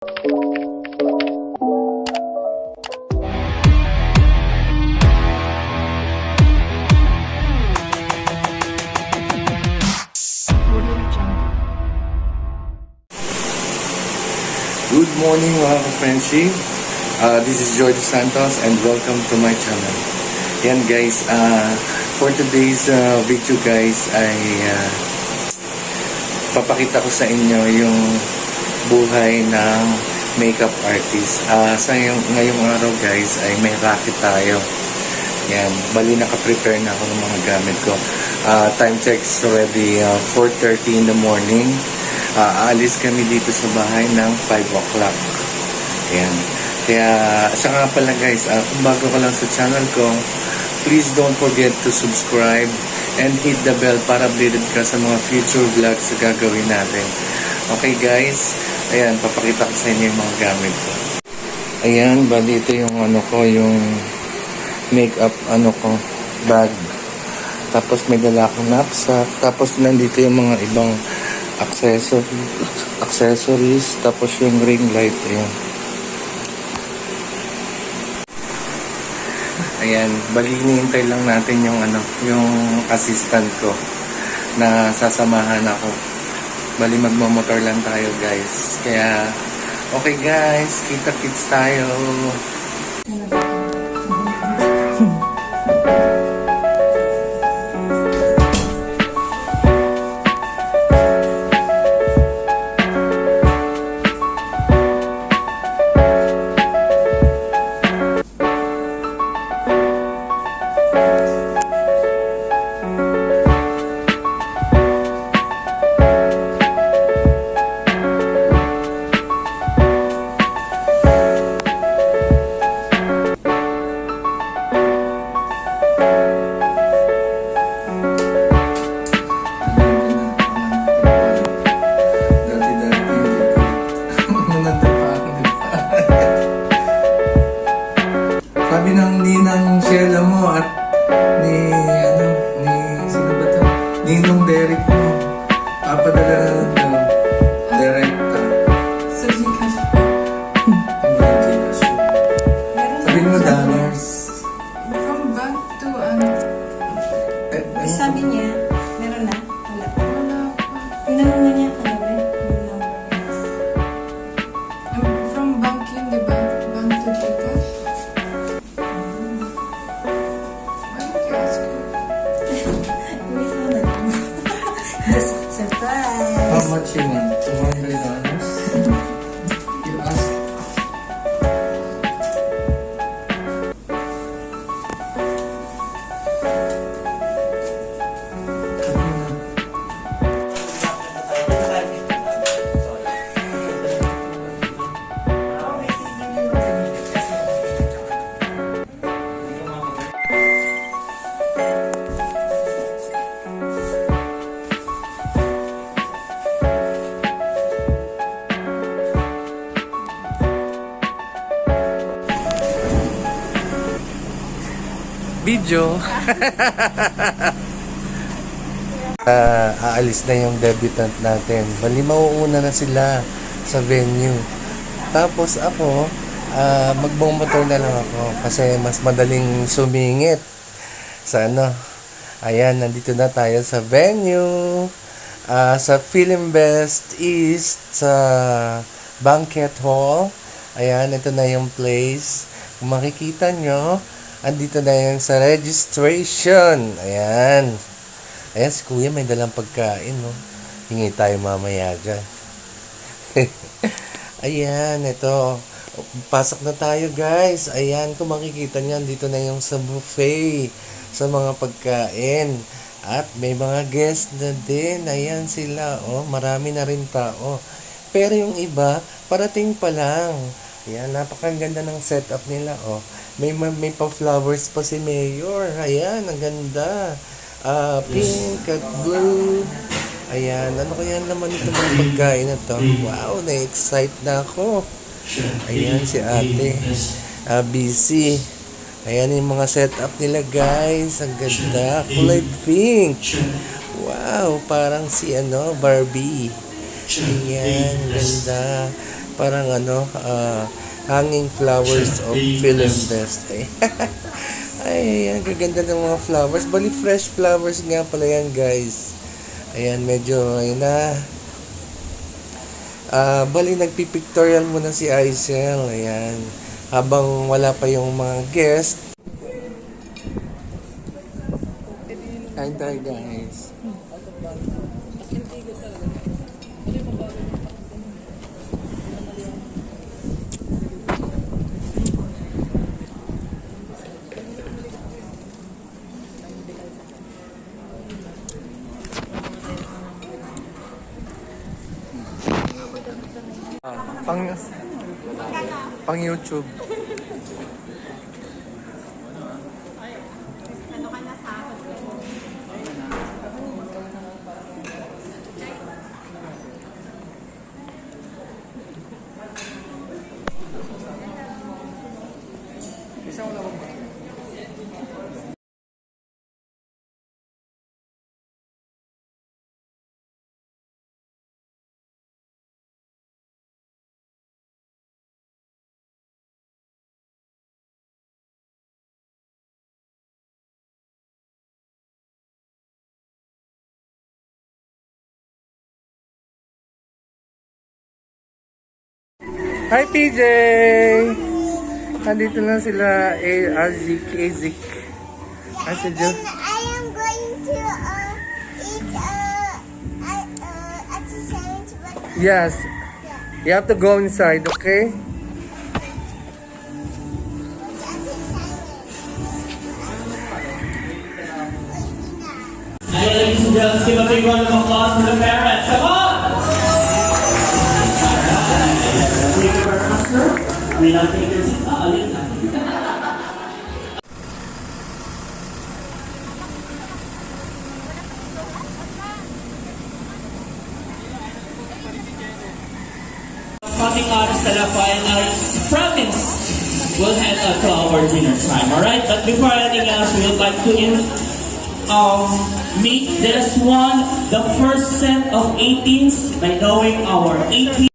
Good morning mga ka-friendship. This is Jorge Santos and welcome to my channel. Yan guys, for today's video guys ay papakita ko sa inyo yung buhay ng makeup artist. Ngayong araw guys ay may racket tayo. Yan, bali naka-prepare na ako ng mga gamit ko. Time check is already 4:30 in the morning. Aalis kami dito sa bahay ng 5 o'clock. Ayan. Kaya, siya nga pala guys, kung bago ka lang sa channel ko, please don't forget to subscribe and hit the bell para updated ka sa mga future vlogs na gagawin natin. Okay guys, ayan, papakita ko sa inyo yung mga gamit ko. Ayan, bali ito yung yung makeup bag. Tapos may dala akong knapsack. Tapos nandito yung mga ibang accessories, tapos yung ring light. Ayan, bali hinihintay lang natin yung yung assistant ko na sasamahan ako. Bali magmamotor lang tayo guys. Kaya okay guys, kita-kits tayo. Sabi ng ninang Sheila mo at ni sino ba to? Ninong Derek mo. Papadala na ng direkta. Sa Gcash. Gcash. Sabi mo dollars. From bank to Sabi niya, meron na? Wala pa. wala pa. Tinanong na niya kagabi yung number is. From bank yun, di ba? Bank to Gcash. Why did you ask her? Wait mo na lang. Just surprise! How much you want? $200? You ask. Video. Aalis na yung debutant natin. Bali mauuna na sila sa venue. Tapos ako, magbumotor na lang ako kasi mas madaling sumingit sa Ayan, nandito na tayo sa venue. Sa Film Best East sa Banquet Hall. Ayan, ito na yung place. Kung makikita nyo, andito na yan sa registration. Ayan. Ayan, si Kuya may dalang pagkain, no? Hingi tayo mamaya dyan. Ayan, ito. Pasok na tayo, guys. Ayan, kung makikita nyo, andito na yung sa buffet sa mga pagkain. At may mga guests na din. Ayan sila, oh. Marami na rin tao. Pero yung iba, parating pa lang. Ayan, napakaganda ng setup nila, oh. May pa-flowers pa si Mayor. Ayan, ang ganda. Pink at blue. Ayan, ano kaya naman ito mga pagkain na to? Wow, na-excite na ako. Ayan, si ate. Busy. Ayan yung mga setup nila guys. Ang ganda. Kulay pink. Wow, parang si Barbie. Ayan, ganda. parang hanging flowers of Philinvest. Ay, ay, ang gaganda ng mga flowers. Bali, fresh flowers nga pala yan, guys. Ayan, medyo, ayun na. Bali, nagpipictorial muna si Aisel. Ayan. Habang wala pa yung mga guest. Kain tayo, guys. Pang YouTube. Hi PJ! Nandito na sila Azik. Asa Jo? I am going to eat at the sandwich, but Yes. You have to go inside, okay? at the sandwich. Hey, ladies and gentlemen, give a big round of applause for the parents. Come on! Take your master. We now take your seat. Alin na. Ating oras na po ay province will head to our dinner time, alright? But before anything else, we would like to meet this one, the first set of 18s by knowing our 18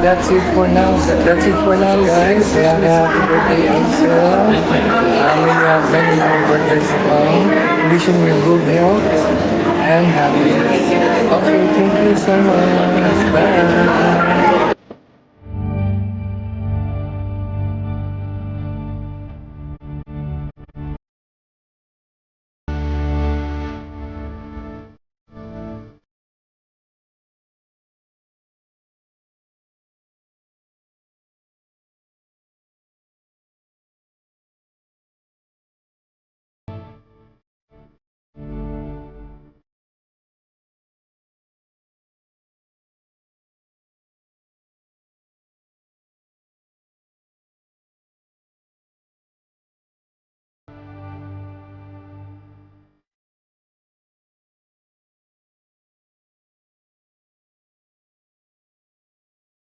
That's it for now. That's it for now, guys. Happy birthday, Ansel. Many more birthdays to come. Wishing you good health and happiness. Okay, thank you so much. Bye.